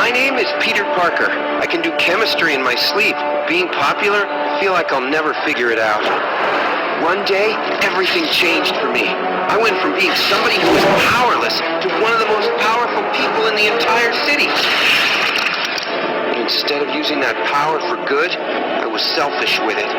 My name is Peter Parker. I can do chemistry in my sleep. Being popular, I feel like I'll never figure it out. One day, everything changed for me. I went from being somebody who was powerless to one of the most powerful people in the entire city. Instead of using that power for good, I was selfish with it.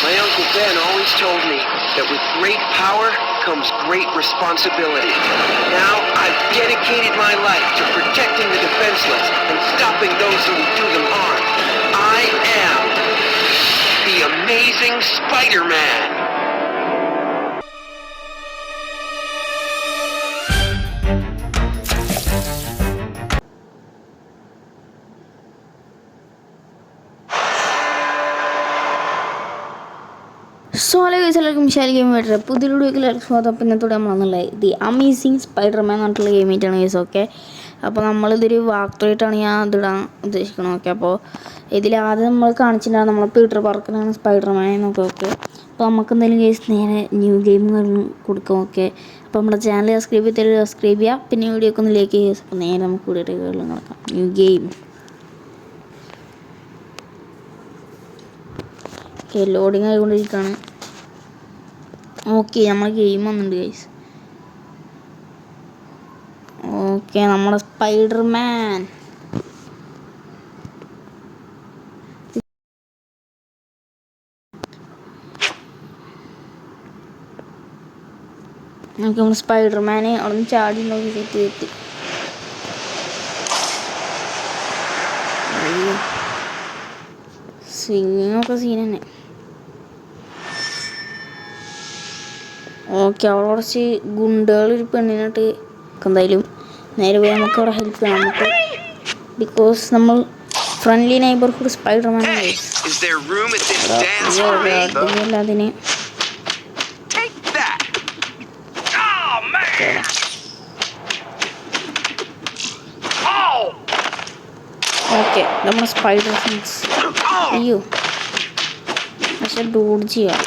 My Uncle Ben always told me that with great power comes great responsibility. Now I've dedicated my life to protecting the defenseless and stopping those who will do them harm. I am the Amazing Spider-Man. So hello guys, എല്ലാവർക്കും Mishal game ആയിട്ട് പുതിയൊരു വീഡിയോയിൽ എല്ലാവർക്കും സ്വാഗതം. അപ്പോൾ ഇന്നത്തോടെ നമ്മളെന്നുള്ളത് the amazing Spiderman എന്ന് പറഞ്ഞിട്ടുള്ള ഗെയിം ആയിട്ടാണ് ഗൈസ്. ഓക്കെ, അപ്പോൾ നമ്മളിതൊരു വാക്ടറായിട്ടാണ് ഞാൻ ഇതിടാൻ ഉദ്ദേശിക്കുന്നത്. ഓക്കെ, അപ്പോൾ ഇതിലാദ്യം നമ്മൾ കാണിച്ചിട്ടുണ്ടാകും നമ്മൾ പീറ്റർ പാർക്കറാണ് സ്പൈഡർമാൻ എന്നൊക്കെ. ഓക്കെ, അപ്പോൾ നമുക്ക് എന്തെങ്കിലും ഗൈസ് നേരെ ന്യൂ ഗെയിം കൊടുക്കാം. ഓക്കെ, അപ്പോൾ നമ്മുടെ ചാനൽ സബ്സ്ക്രൈബ് ചെയ്യുക, പിന്നെ വീഡിയോ ഒക്കെ ഒന്ന് ലൈക്ക് ചെയ്യുക. അപ്പോൾ നേരെ നമുക്ക് വീഡിയോ നടക്കാം. New game. ഓക്കെ, ലോഡിങ് ആയിക്കൊണ്ടിരിക്കുകയാണ്. ഓക്കെ, നമ്മൾ ഗെയിം വന്നിട്ടുണ്ട് ഗൈസ്. ഓക്കെ, നമ്മുടെ സ്പൈഡർമാൻ നമുക്ക് നമ്മൾ സ്പൈഡർമാനെ അവിടെ നിന്ന് ചാടി നോക്കി തെറ്റി സ്വിങ്ങൊക്കെ സീൻ തന്നെ. ഓക്കെ, അവിടെ കുറച്ച് ഗുണ്ടകൾ ഒരു പെണ്ണിനായിട്ട് എന്തായാലും നേരെ പോയി നമുക്ക് അവിടെ ഹെൽപ്പ് ചെയ്യാം നമുക്ക്, ബിക്കോസ് നമ്മൾ ഫ്രണ്ട്ലി നൈബർഹുഡ് സ്പൈഡർമാൻ അതിന്. ഓക്കെ, നമ്മുടെ സ്പൈഡർ സെൻസ്. അയ്യോ, പക്ഷെ ഡോഡ് ചെയ്യാം.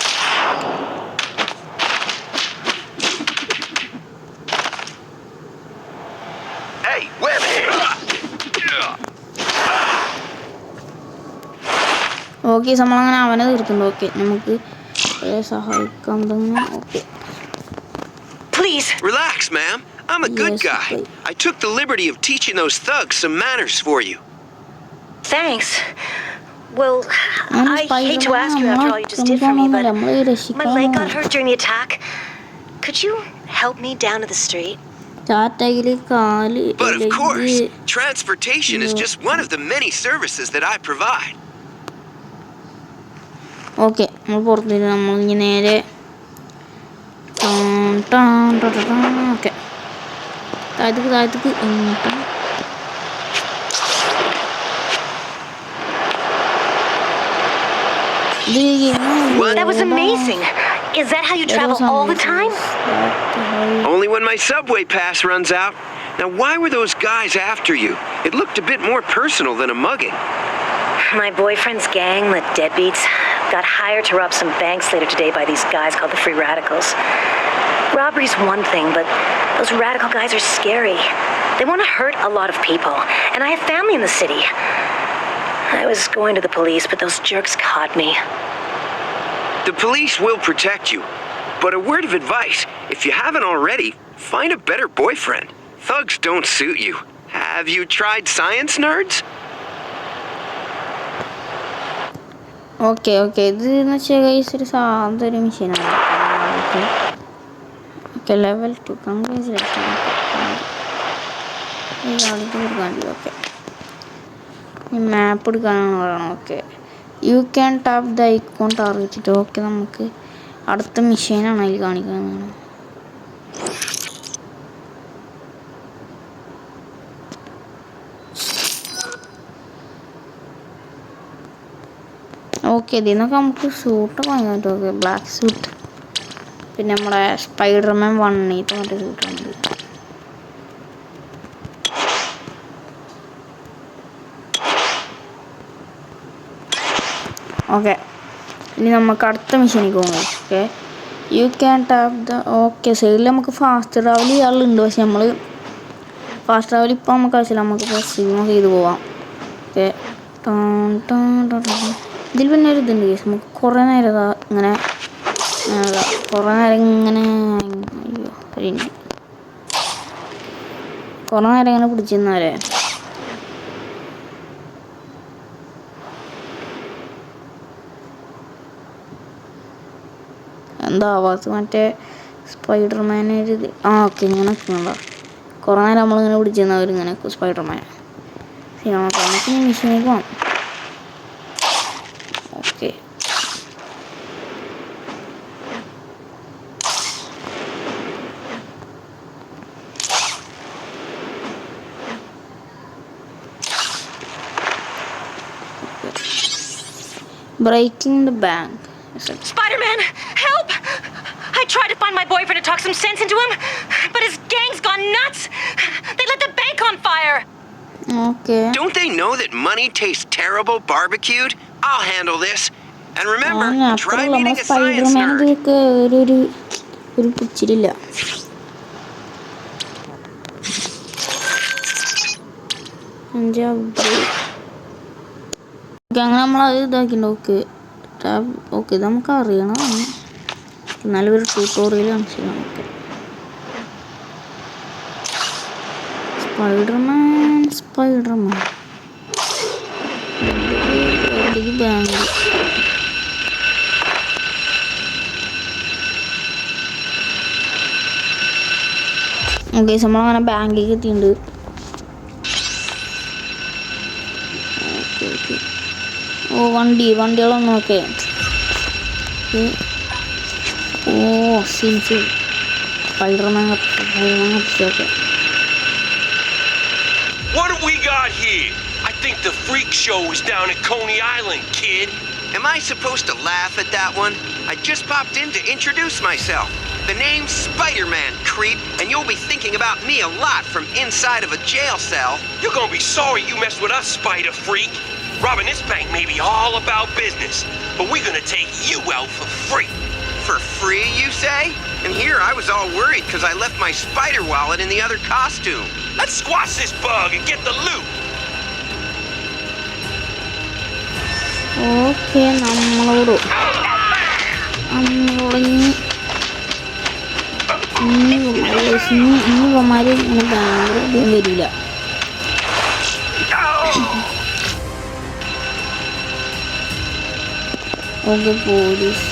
ഓക്കെ, നമ്മളങ്ങനെ അവനെ തീർക്കുന്നുണ്ട്. ഓക്കെ, നമുക്ക് സഹായിക്കാൻ തന്നെ. Okay, please relax, ma'am. I'm a good guy. I took the liberty of teaching those thugs some manners for you. Thanks. Well, I hate to ask you after all you just did for me, but my leg got hurt during the attack. Could you help me down to the street? But of course, transportation is just one of the many services that I provide. Okay, നമ്മൾ പുറത്തില്ല, നമ്മളിങ്ങനെ നേരെ okay താഴത്തേക്ക് That was amazing. Is that how you travel all the time? Only when my subway pass runs out. Now, why were those guys after you? It looked a bit more personal than a mugging. My boyfriend's gang, the Deadbeats, got hired to rob some banks later today by these guys called the Free Radicals. Robbery's one thing, but those radical guys are scary. They want to hurt a lot of people, and I have family in the city. I was going to the police, but those jerks caught me. The police will protect you, but a word of advice, if you haven't already, find a better boyfriend. Thugs don't suit you. Have you tried science, nerds? Okay ഇതെന്ന് വെച്ചാൽ ഒരു സാധാരണ ഒരു മെഷീനാണ്. Okay, level 2 congratulation. Okay, മാപ്പ് എടുക്കാനാണ് പറയണം. Okay, you can tap the icon target. Okay, നമുക്ക് അടുത്ത മെഷീനാണ് അതിൽ കാണിക്കുന്നതാണ്. ഓക്കെ, ഇതിൽ നിന്നൊക്കെ നമുക്ക് സൂട്ടൊക്കെ വാങ്ങാൻ പറ്റും. ഓക്കെ, ബ്ലാക്ക് സൂട്ട്, പിന്നെ നമ്മുടെ സ്പൈഡർമാൻ 1 മറ്റേ സൂട്ടുണ്ട്. ഓക്കെ, ഇനി നമുക്ക് അടുത്ത മെഷീനിലേക്ക് പോകാം. Okay, you can tap the. Okay, സൈഡിൽ നമുക്ക് ഫാസ്റ്റ് ട്രാവൽ ചെയ്യാറുണ്ട്, പക്ഷെ നമ്മൾ ഫാസ്റ്റ് ട്രാവൽ ഇപ്പോൾ നമുക്ക് ആവശ്യമില്ല, നമുക്കിപ്പോൾ സ്വിമ്മൊക്കെ ചെയ്ത് പോവാം. ഓക്കെ, ഇതിൽ പിന്നെ ഒരു ഇതുണ്ട് കേസ്, നമുക്ക് കുറേ നേരം ഇങ്ങനെ കുറേ നേരം ഇങ്ങനെ കുറേ നേരം ഇങ്ങനെ പിടിച്ചിരുന്നവരെ എന്താ ആവാത്ത മറ്റേ സ്പൈഡർമാനെ ഒരു ഇത് ഓക്കെ ഇങ്ങനെ നിൽക്കുന്നുണ്ടോ കുറേ നേരം നമ്മളിങ്ങനെ പിടിച്ചിരുന്നവരിങ്ങനെ സ്പൈഡർമാൻ നമുക്ക് മിഷീനിലേക്ക് പോകാം. Okay breaking the bank. Spider-Man, help! I tried to find my boyfriend to talk some sense into him, but his gang's gone nuts. They lit the bank on fire. Okay. Don't they know that money tastes terrible barbecued? I'll handle this. And remember, try meeting a science nerd. ഒരു പിച്ചിലില്ല. അങ്ങനെ നമ്മളത് ഇതാക്കിണ്ട്. Okay ഇത് നമുക്ക് അറിയണതാണ്, എന്നാലും ഒരു tutorial കാണിച്ചില്ല. Okay Spiderman bank okay നമ്മളങ്ങനെ ബാങ്കിലേക്ക് എത്തിയിട്ടുണ്ട്. ഓ വണ്ടികളൊന്നും നോക്കേ. ഓ scenes Spiderman okay. What do we got here? I think the freak show is down at Coney Island, kid. Am I supposed to laugh at that one? I just popped in to introduce myself. The name's Spider-Man, creep, and you'll be thinking about me a lot from inside of a jail cell. You're gonna be sorry you messed with us, spider freak. Robbing this bank may be all about business, but we're gonna take you out for free. For free, you say? And here I was all worried because I left my spider wallet in the other costume. Let's squash this bug and get the loot. Okay നമ്മളോട് ഇനിമാര് ഇങ്ങനെ ഭയങ്കര വരില്ല. Okay police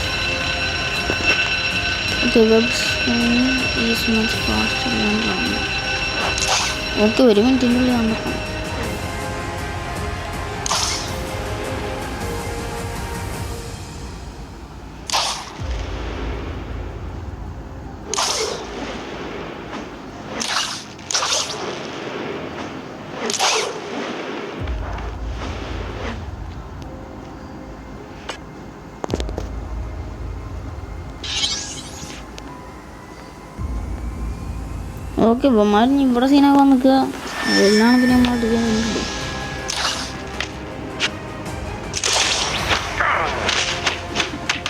okay ഒരു മിനിറ്റിൻ്റെ ഉള്ളിൽ കണ്ടപ്പോൾ okay ഇവന്മാർ ഇവിടെ സീനാക്കാൻ നിൽക്കുക. അതിലാണ് പിന്നെ നമ്മൾ അടിക്കാൻ വേണ്ടി.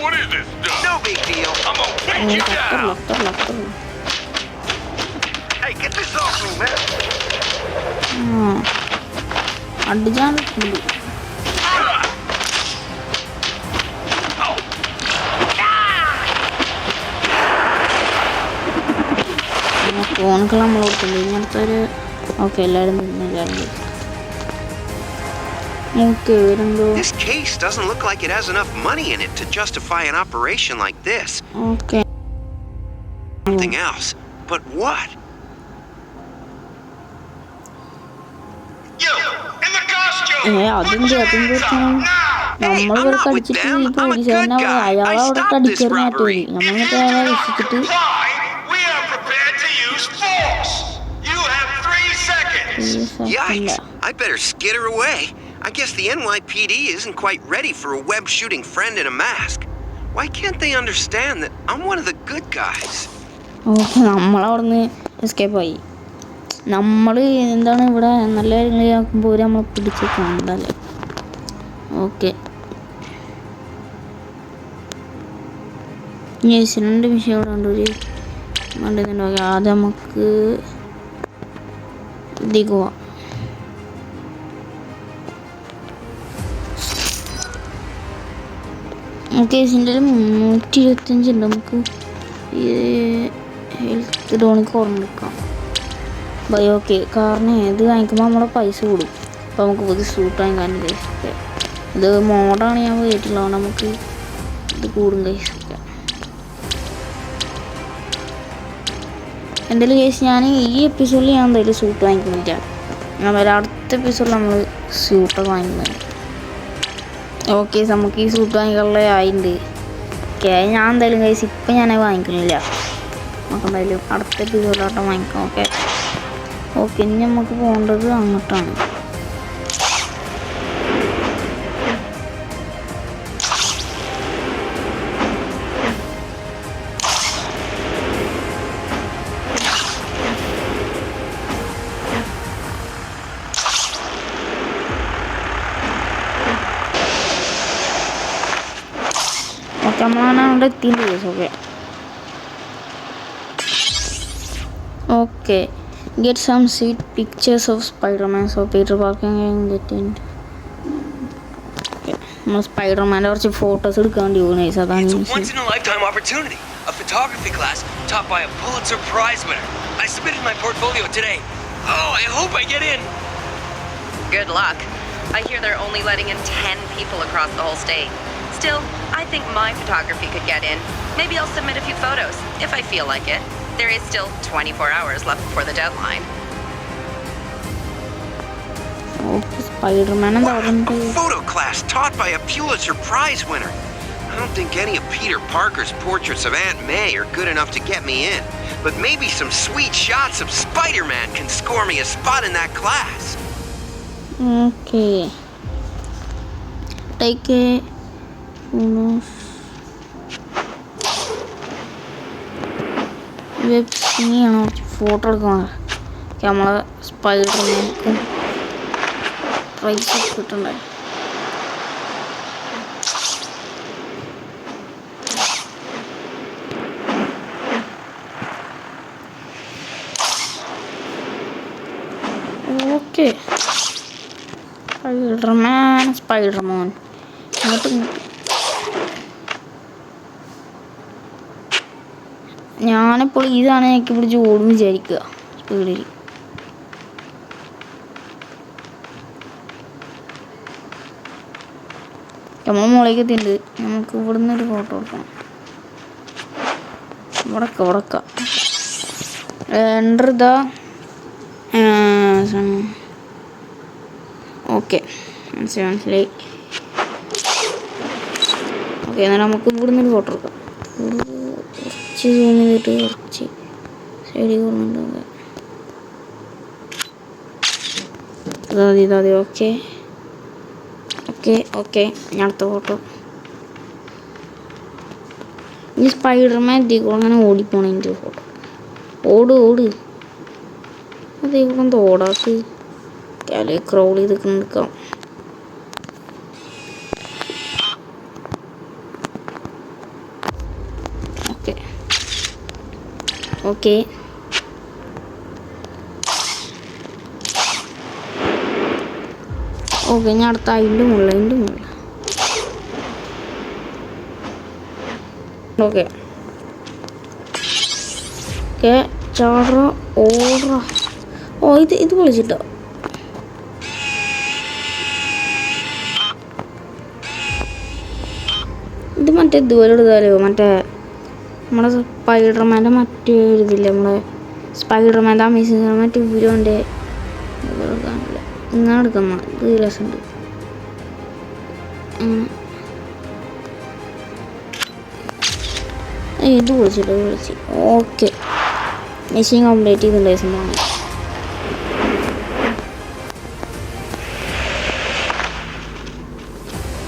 What is this stuff? No big deal. I'm gonna beat you down. Hey, get this off me, man. അടിച്ചാൽ ഫോണുകൾ നമ്മൾ കൊടുക്കുന്നത് ഇങ്ങനത്തെ ഒരു ഓക്കെ എല്ലാവരും This case doesn't look like it has enough money in it to justify an operation like this. Okay. Something else. But what? You in the costume. അതിൻ്റെ നമ്മൾ ഇവർക്ക് അടിച്ചിട്ട് ഈ പോലീസുകാരനെ അയാളവിടെ അടിക്കാനായിട്ട് വരും. നമ്മളിട്ട് അയാളെ രക്ഷിച്ചിട്ട് Yikes! I better skitter away. I guess the NYPD isn't quite ready for a web-shooting friend in a mask. Why can't they understand that I'm one of the good guys? Okay നമ്മളവിടുന്ന് എസ്കേപ്പായി. നമ്മൾ എന്താണ് ഇവിടെ നല്ല കാര്യങ്ങളാക്കുമ്പോൾ നമ്മൾ പിടിച്ചേക്കാം എന്തായാലും. Okay രണ്ട് വിഷയം ഇവിടെ ഉണ്ട്. ഒരു കണ്ടിട്ടുണ്ടോ? ആദ്യം നമുക്ക് ഇതിലേക്ക് പോവാം. കേസിൻ്റെ 325 ഉണ്ട്. നമുക്ക് ഈ ഹെൽത്ത് ഡോണിൽ കുറഞ്ഞെടുക്കാം ബൈ. ഓക്കെ, കാരണം ഇത് വാങ്ങിക്കുമ്പോൾ നമ്മളെ പൈസ കൂടും. അപ്പോൾ നമുക്ക് പുതിയ സൂട്ട് വാങ്ങിക്കാൻ കേസൊക്കെ. ഇത് മോഡാണ് ഞാൻ പോയിട്ടുള്ളത്, നമുക്ക് ഇത് കൂടും കേസൊക്കെ. എന്തായാലും കേസ് ഞാൻ ഈ എപ്പിസോഡിൽ ഞാൻ എന്തായാലും സൂട്ട് വാങ്ങിക്കുന്നില്ല. ഞാൻ വരെ അടുത്ത എപ്പിസോഡിൽ നമ്മൾ സൂട്ടൊക്കെ വാങ്ങിക്കുന്നുണ്ട്. ഓക്കെ, നമുക്ക് ഈ സൂട്ട് വാങ്ങിക്കാനുള്ള ആയിട്ടുണ്ട്. ഓക്കെ, ഞാൻ എന്തായാലും കേസ് ഇപ്പം ഞാൻ വാങ്ങിക്കുന്നില്ല. നമുക്ക് എന്തായാലും അടുത്ത എപ്പിസോഡിലോട്ട് വാങ്ങിക്കാം. ഓക്കെ ഓക്കെ, ഇനി നമുക്ക് പോകേണ്ടത് അങ്ങോട്ടാണ്. ഓക്കെ, നമ്മളാണ് അവിടെ എത്തിയിട്ട് case. Okay okay, get some sweet pictures of Spider-Man. So Peter Parker can get in. നമ്മൾ സ്പൈഡർമാൻ്റെ കുറച്ച് ഫോട്ടോസ് എടുക്കാൻ വേണ്ടി പോകുന്നു. അതാണ് It's a once in a lifetime opportunity. A photography class taught by a Pulitzer Prize winner. I submitted my portfolio today. Oh, I hope I get in. Good luck. I hear they're only letting in 10 people across the whole state. Still, I think my photography could get in. Maybe I'll submit a few photos, if I feel like it. There is still 24 hours left before the deadline. Okay, Spiderman എന്താ പറയുന്നത്? Photo class taught by a Pulitzer Prize winner. I don't think any of Peter Parker's portraits of Aunt May are good enough to get me in. But maybe some sweet shots of Spider-Man can score me a spot in that class. Okay, take web സിംഗാണ്. Photo എടുക്കണം. നമ്മളെ സ്പൈഡർമാൻക്കും prize കിട്ടുന്നുണ്ട്. Okay, Spiderman ഇങ്ങോട്ട് ഞാനിപ്പോൾ ഇതാണ് എനിക്ക് പിടിച്ച് ഓടും വിചാരിക്കുക സ്പീഡിൽ. നമ്മൾ മുകളിലേക്ക് എത്തിയിട്ടുണ്ട്. നമുക്ക് ഇവിടുന്ന് ഒരു ഫോട്ടോ എടുക്കണം. ഇവിടക്ക എൻ്റർ ദ ഓക്കെ, മനസ്സിലായി. ഓക്കെ, എന്നാൽ നമുക്ക് ഇവിടുന്ന് ഒരു ഫോട്ടോ എടുക്കാം. കുറച്ച് സൂം ചെയ്തിട്ട് കുറച്ച് സൈഡിൽ കൊണ്ടുണ്ട്. അതെ ഓക്കെ ഓക്കെ ഓക്കെ, ഞാൻ അടുത്ത ഫോട്ടോ. ഈ സ്പൈഡർമാൻ എത്തിക്കോളും. അങ്ങനെ ഓടിപ്പോണം എൻ്റെ ഫോട്ടോ. ഓട് അതേ കൂടെ എന്താ ഓടാക്ക് കാലേ ക്രൗൾ ചെയ്തൊക്കെ നിൽക്കാം. ഓക്കെ ഓക്കെ ഓക്കെ, ഞാൻ അടുത്ത അതിൻ്റെ മുകളിൽ ഓക്കെ ഓക്കെ, ചാട ഓട. ഓ, ഇത് വിളിച്ചിട്ടോ. ഇത് മറ്റേ ഇതുപോലെ എടുത്താലോ, മറ്റേ നമ്മുടെ സ്പൈഡർമാൻ്റെ മറ്റേ ഇതില്ല, നമ്മളെ സ്പൈഡർമാൻ്റെ അമേസിങ് മറ്റേ ഇവരോൻ്റെ എടുക്കാനില്ല. ഇങ്ങനെ എടുക്കുന്ന ഇത് രസമുണ്ട്. ഇത് വിളിച്ചു. ഓക്കെ, മെഷീൻ കംപ്ലീറ്റ് ചെയ്തിട്ടുണ്ടായ സംഭവമാണ്.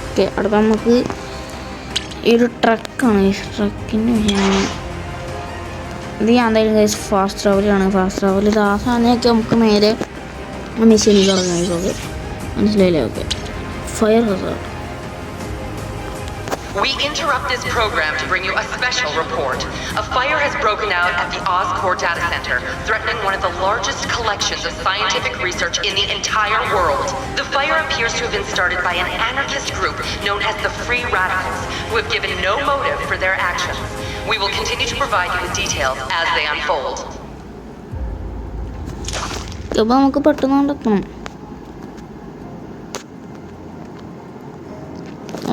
ഓക്കെ, അടുത്ത നമുക്ക് ഈ ഒരു ട്രക്കാണ്. ട്രക്കിൻ്റെ ഇത് ഞാൻ എന്തായാലും കഴിച്ച് ഫാസ്റ്റ് ട്രാവലാണ്. ഫാസ്റ്റ് ട്രാവൽ ഇത് ആ സാധനമൊക്കെ നമുക്ക് നേരെ മെഷീനിൽ തുടങ്ങാം. ഓക്കെ, മനസ്സിലായില്ലേ? Okay, fire Hazard. We interrupt this program to bring you a special report. A fire has broken out at the Oscorp data center, threatening one of the largest collections of scientific research in the entire world. The fire appears to have been started by an anarchist group known as the Free Radicals, who have given no motive for their actions. We will continue to provide you with details as they unfold. അപ്പോൾ നമുക്ക് പെട്ടെന്ന് കൊണ്ടെത്തണം.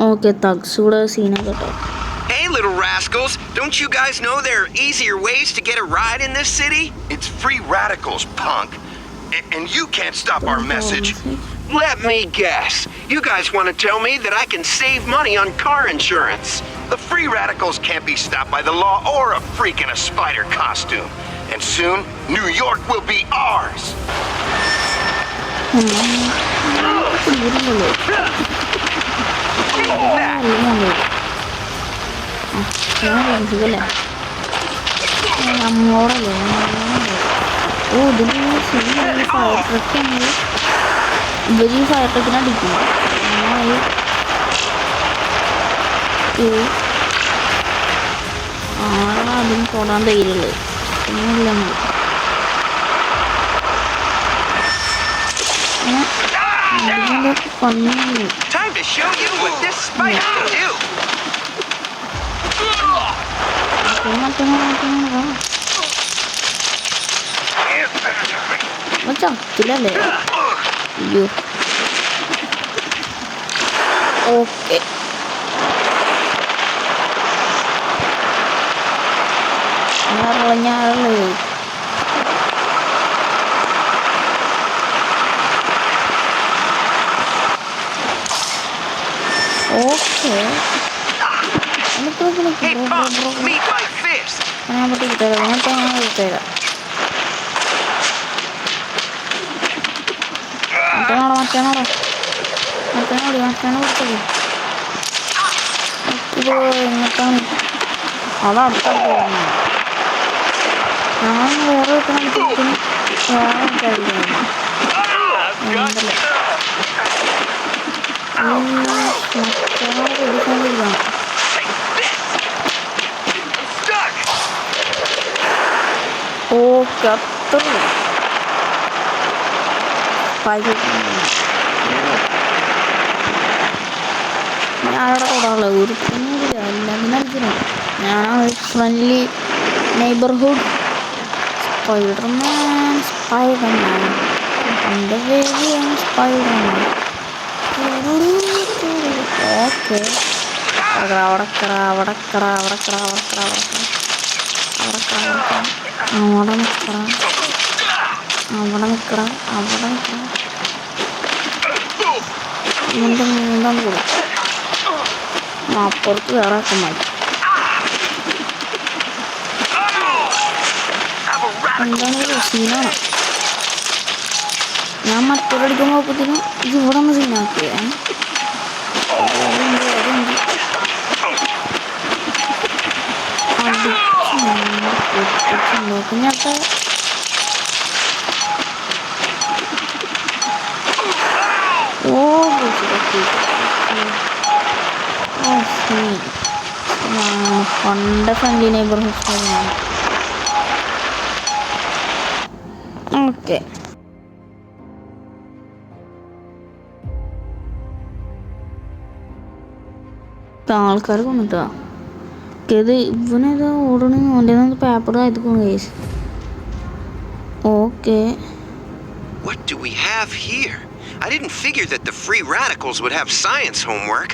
Okay Thugs കൂടെ സീനൊക്കെ കേട്ടോ. Hey, little rascals, don't you guys know there are easier ways to get a ride in this city? It's Free Radicals, punk. And you can't stop our message. Let me guess. You guys want to tell me that I can save money on car insurance? The Free Radicals can't be stopped by the law or a freak in a spider costume. And soon, New York will be ours. നമ്മളോടല്ലേ ഓ ഇതിന് fire truck ഇവർ ഈ fire ട്രക്കിനെ അടിക്കും. ആളാ അതിന് തൊടാൻ ധൈര്യമുള്ളത് പിന്നെയില്ല പന്നി. Time to show you what this spider can do. ചത്തില്ലല്ലേ? അയ്യോ okay ഞാനുള്ളത് okay Hey, punk, meet my fist. ഞാൻ പറ്റി തരാം തരാം മറ്റേണോടി കൊടുത്തത് എങ്ങോട്ടാണ് അതടുത്തോട്ട് ഞാൻ വേറെ വെക്കണം വേറെ കഴിക്കുന്നു മറ്റേണോട് കൊടുക്കാണ്ടിരിക്കണം. ഓക്കെ അത്ര ഞാനവിടെ തൊടാനുള്ളത് ഒരു പണിയില്ല എല്ലാത്തിനും ഞാനാണ് ഫ്രണ്ട്ലി നെയ്ബർഹുഡ് സ്പൈഡർമാൻ എൻ്റെ പേര് സ്പൈഡർമാൻ. ഓക്കെ അവിടക്കറ നിന്റെ നീന്താൻ കൂടും അപ്പുറത്ത് വേറെ ഒക്കെ മതി. എന്താണ് സീനാണ് ഞാൻ മറ്റൊരടിക്കുമ്പോഴത്തേനും ഇത് ഇവിടെ ഒന്ന് സീനാക്കിയേ. കുഞ്ഞാത്ത പണ്ട് ഫ്രണ്ട്ലി നെയ്ബർഹുഡ് ഓക്കെ. ആൾക്കാർ കൊണ്ടിട്ടാ ഇത് ഇവനേതാ ഓടണമെന്ന് ഓൻ്റെ പേപ്പർ ആയിരിക്കും case. Okay What do we have here? I didn't figure that the Free Radicals would have science homework.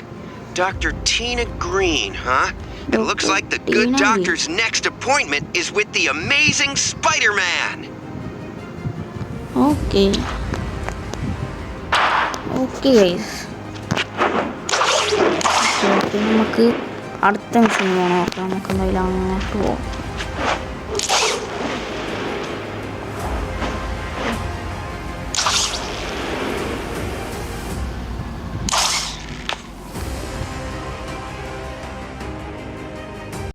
Dr. Tina Green, huh? It looks like the good doctor's next appointment is with the amazing Spider-Man. Okay. Okay, guys. നമുക്ക് അടുത്ത mission നോക്കാം. നമുക്ക് എന്തായാലും അങ്ങോട്ട് പോകാം.